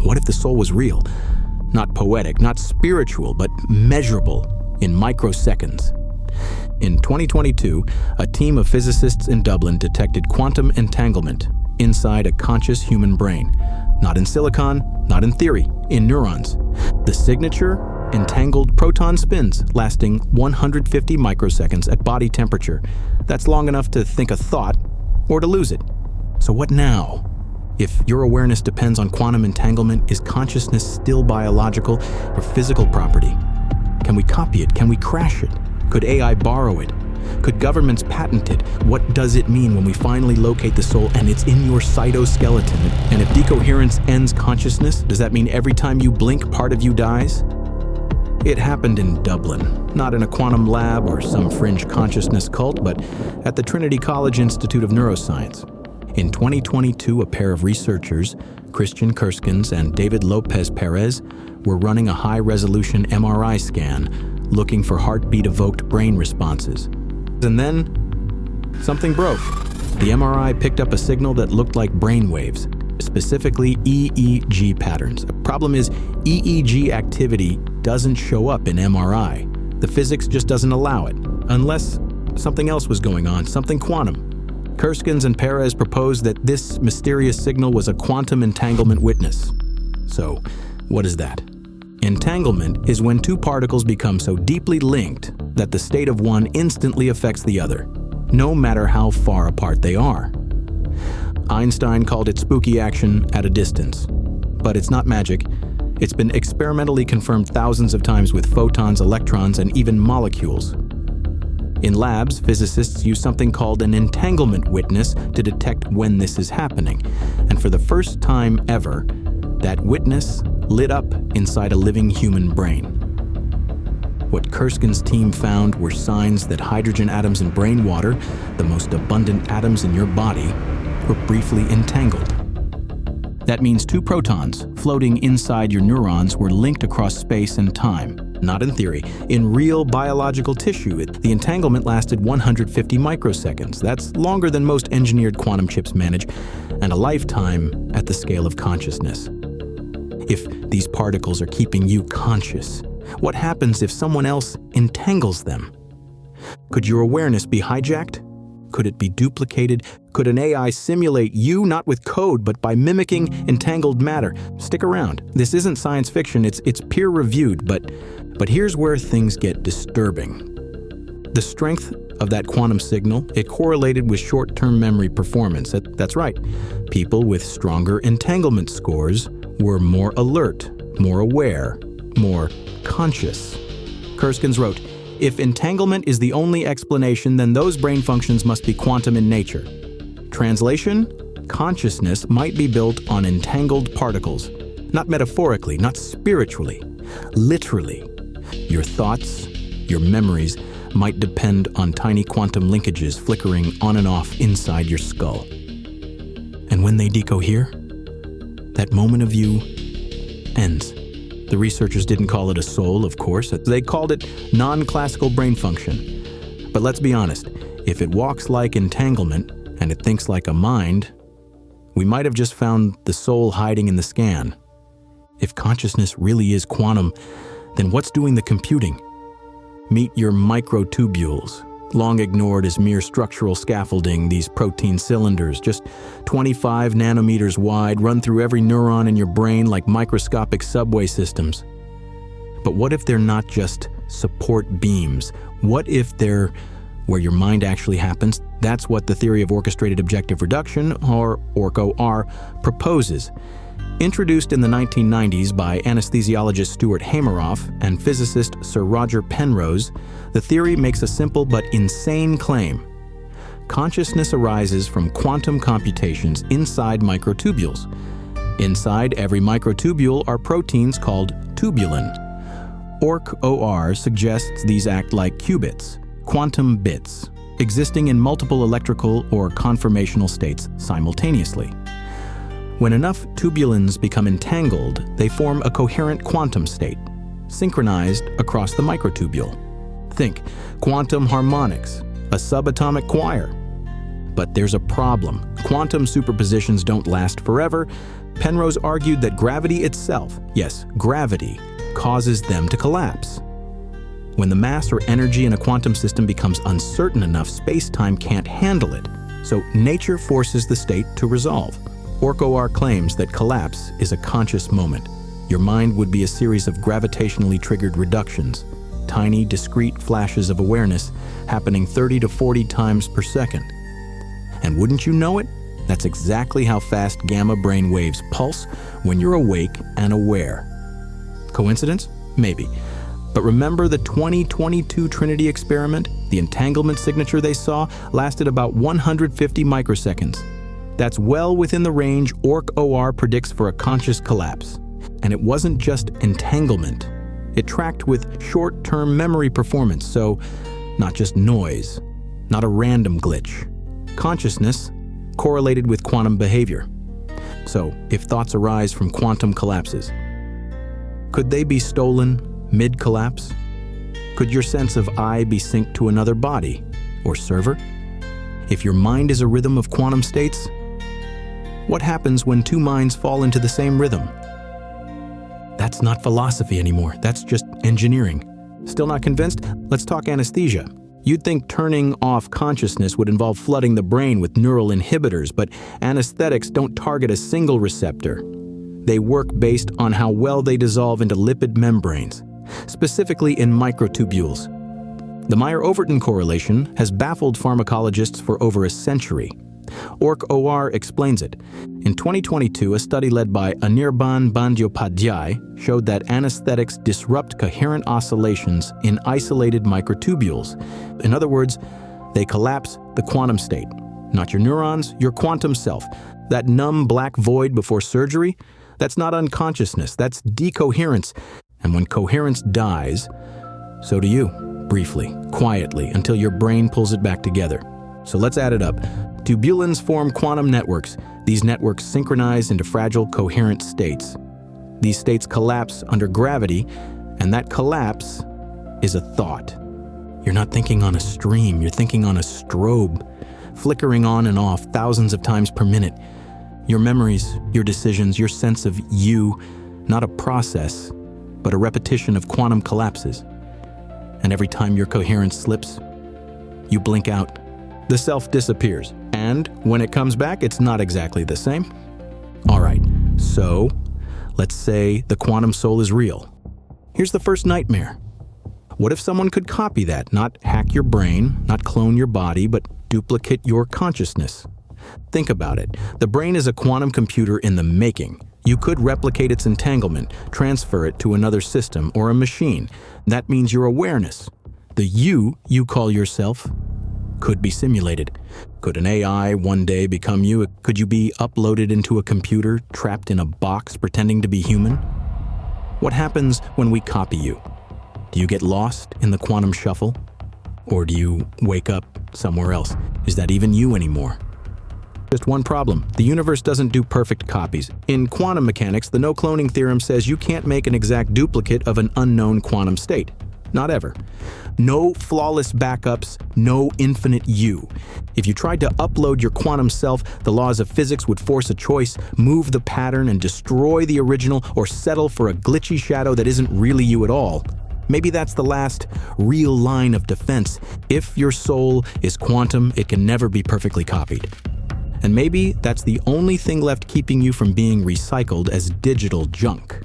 What if the soul was real? Not poetic, not spiritual, but measurable in microseconds. In 2022, a team of physicists in Dublin detected quantum entanglement inside a conscious human brain. Not in silicon, not in theory, in neurons. The signature: entangled proton spins lasting 150 microseconds at body temperature. That's long enough to think a thought or to lose it. So what now? If your awareness depends on quantum entanglement, is consciousness still biological or physical property? Can we copy it? Can we crash it? Could AI borrow it? Could governments patent it? What does it mean when we finally locate the soul and it's in your cytoskeleton? And if decoherence ends consciousness, does that mean every time you blink, part of you dies? It happened in Dublin, not in a quantum lab or some fringe consciousness cult, but at the Trinity College Institute of Neuroscience. In 2022, a pair of researchers, Christian Kerskens and David Lopez Perez, were running a high-resolution MRI scan looking for heartbeat-evoked brain responses. And then, something broke. The MRI picked up a signal that looked like brain waves, specifically EEG patterns. The problem is, EEG activity doesn't show up in MRI. The physics just doesn't allow it, unless something else was going on, something quantum. Kerskens and Perez proposed that this mysterious signal was a quantum entanglement witness. So, what is that? Entanglement is when two particles become so deeply linked that the state of one instantly affects the other, no matter how far apart they are. Einstein called it spooky action at a distance. But it's not magic. It's been experimentally confirmed thousands of times with photons, electrons, and even molecules. In labs, physicists use something called an entanglement witness to detect when this is happening. And for the first time ever, that witness lit up inside a living human brain. What Kerskens' team found were signs that hydrogen atoms in brain water, the most abundant atoms in your body, were briefly entangled. That means two protons floating inside your neurons were linked across space and time. Not in theory. In real biological tissue, the entanglement lasted 150 microseconds. That's longer than most engineered quantum chips manage, and a lifetime at the scale of consciousness. If these particles are keeping you conscious, what happens if someone else entangles them? Could your awareness be hijacked? Could it be duplicated? Could an AI simulate you, not with code, but by mimicking entangled matter? Stick around. This isn't science fiction, it's peer-reviewed, but here's where things get disturbing. The strength of that quantum signal, it correlated with short-term memory performance. That's right. People with stronger entanglement scores were more alert, more aware, more conscious. Kerskens wrote, "If entanglement is the only explanation, then those brain functions must be quantum in nature." Translation: consciousness might be built on entangled particles. Not metaphorically, not spiritually, literally. Your thoughts, your memories might depend on tiny quantum linkages flickering on and off inside your skull. And when they decohere, that moment of you ends. The researchers didn't call it a soul, of course. They called it non-classical brain function. But let's be honest, if it walks like entanglement and it thinks like a mind, we might have just found the soul hiding in the scan. If consciousness really is quantum, then what's doing the computing? Meet your microtubules. Long ignored as mere structural scaffolding, these protein cylinders, just 25 nanometers wide, run through every neuron in your brain like microscopic subway systems. But what if they're not just support beams? What if they're where your mind actually happens? That's what the theory of orchestrated objective reduction, or Orch-OR, proposes. Introduced in the 1990s by anesthesiologist Stuart Hameroff and physicist Sir Roger Penrose, the theory makes a simple but insane claim. Consciousness arises from quantum computations inside microtubules. Inside every microtubule are proteins called tubulin. Orch-OR suggests these act like qubits, quantum bits, existing in multiple electrical or conformational states simultaneously. When enough tubulins become entangled, they form a coherent quantum state, synchronized across the microtubule. Think quantum harmonics, a subatomic choir. But there's a problem. Quantum superpositions don't last forever. Penrose argued that gravity itself, yes, gravity, causes them to collapse. When the mass or energy in a quantum system becomes uncertain enough, space-time can't handle it. So nature forces the state to resolve. Orch-OR claims that collapse is a conscious moment. Your mind would be a series of gravitationally triggered reductions, tiny, discrete flashes of awareness happening 30 to 40 times per second. And wouldn't you know it? That's exactly how fast gamma brain waves pulse when you're awake and aware. Coincidence? Maybe. But remember the 2022 Trinity experiment? The entanglement signature they saw lasted about 150 microseconds. That's well within the range Orch-OR predicts for a conscious collapse. And it wasn't just entanglement. It tracked with short-term memory performance, so not just noise, not a random glitch. Consciousness correlated with quantum behavior. So, if thoughts arise from quantum collapses, could they be stolen mid-collapse? Could your sense of I be synced to another body or server? If your mind is a rhythm of quantum states, what happens when two minds fall into the same rhythm? That's not philosophy anymore. That's just engineering. Still not convinced? Let's talk anesthesia. You'd think turning off consciousness would involve flooding the brain with neural inhibitors, but anesthetics don't target a single receptor. They work based on how well they dissolve into lipid membranes, specifically in microtubules. The Meyer-Overton correlation has baffled pharmacologists for over a century. Orch-OR explains it. In 2022, a study led by Anirban Bandyopadhyay showed that anesthetics disrupt coherent oscillations in isolated microtubules. In other words, they collapse the quantum state. Not your neurons, your quantum self. That numb black void before surgery, that's not unconsciousness, that's decoherence. And when coherence dies, so do you, briefly, quietly, until your brain pulls it back together. So let's add it up. Tubulins form quantum networks. These networks synchronize into fragile, coherent states. These states collapse under gravity, and that collapse is a thought. You're not thinking on a stream, you're thinking on a strobe, flickering on and off thousands of times per minute. Your memories, your decisions, your sense of you, not a process, but a repetition of quantum collapses. And every time your coherence slips, you blink out. The self disappears, and when it comes back, it's not exactly the same. All right, so let's say the quantum soul is real. Here's the first nightmare. What if someone could copy that, not hack your brain, not clone your body, but duplicate your consciousness? Think about it. The brain is a quantum computer in the making. You could replicate its entanglement, transfer it to another system or a machine. That means your awareness, the you call yourself, could be simulated. Could an AI one day become you? Could you be uploaded into a computer, trapped in a box, pretending to be human? What happens when we copy you? Do you get lost in the quantum shuffle? Or do you wake up somewhere else? Is that even you anymore? Just one problem. The universe doesn't do perfect copies. In quantum mechanics, the no-cloning theorem says you can't make an exact duplicate of an unknown quantum state. Not ever. No flawless backups, no infinite you. If you tried to upload your quantum self, the laws of physics would force a choice, move the pattern and destroy the original, or settle for a glitchy shadow that isn't really you at all. Maybe that's the last real line of defense. If your soul is quantum, it can never be perfectly copied. And maybe that's the only thing left keeping you from being recycled as digital junk.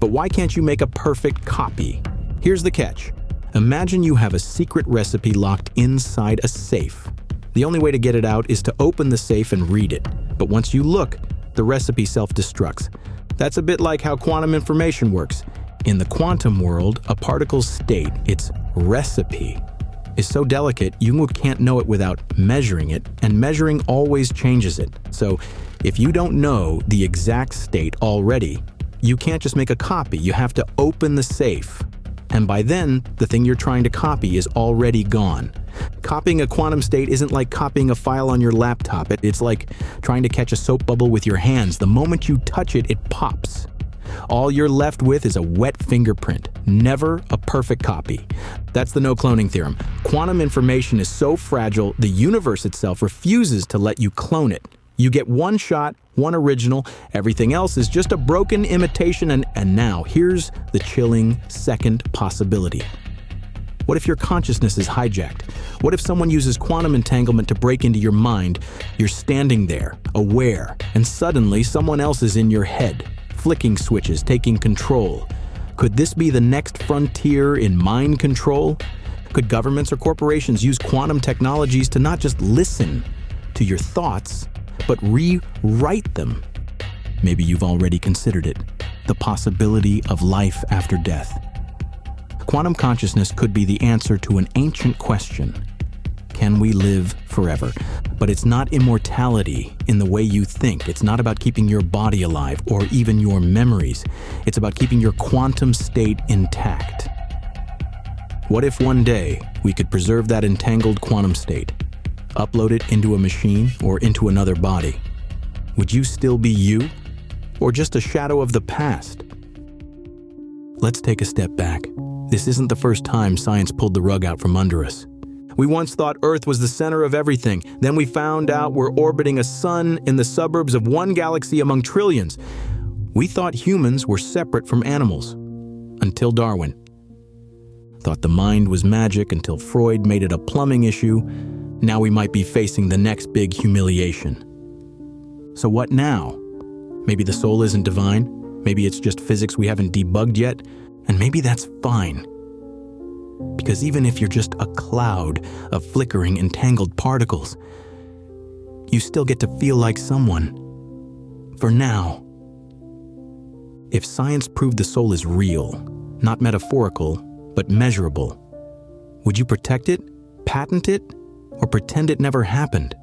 But why can't you make a perfect copy? Here's the catch. Imagine you have a secret recipe locked inside a safe. The only way to get it out is to open the safe and read it. But once you look, the recipe self-destructs. That's a bit like how quantum information works. In the quantum world, a particle's state, its recipe, is so delicate you can't know it without measuring it, and measuring always changes it. So if you don't know the exact state already, you can't just make a copy. You have to open the safe. And by then, the thing you're trying to copy is already gone. Copying a quantum state isn't like copying a file on your laptop. It's like trying to catch a soap bubble with your hands. The moment you touch it, it pops. All you're left with is a wet fingerprint, never a perfect copy. That's the no-cloning theorem. Quantum information is so fragile, the universe itself refuses to let you clone it. You get one shot, one original, everything else is just a broken imitation, and now here's the chilling second possibility. What if your consciousness is hijacked? What if someone uses quantum entanglement to break into your mind? You're standing there, aware, and suddenly someone else is in your head, flicking switches, taking control. Could this be the next frontier in mind control? Could governments or corporations use quantum technologies to not just listen to your thoughts, but rewrite them? Maybe you've already considered it, the possibility of life after death. Quantum consciousness could be the answer to an ancient question. Can we live forever? But it's not immortality in the way you think. It's not about keeping your body alive or even your memories. It's about keeping your quantum state intact. What if one day we could preserve that entangled quantum state, upload it into a machine or into another body? Would you still be you, or just a shadow of the past? Let's take a step back. This isn't the first time science pulled the rug out from under us. We once thought Earth was the center of everything. Then we found out we're orbiting a sun in the suburbs of one galaxy among trillions. We thought humans were separate from animals, until Darwin. Thought the mind was magic until Freud made it a plumbing issue. Now we might be facing the next big humiliation. So what now? Maybe the soul isn't divine. Maybe it's just physics we haven't debugged yet. And maybe that's fine. Because even if you're just a cloud of flickering, entangled particles, you still get to feel like someone. For now. If science proved the soul is real, not metaphorical, but measurable, would you protect it, patent it, or pretend it never happened?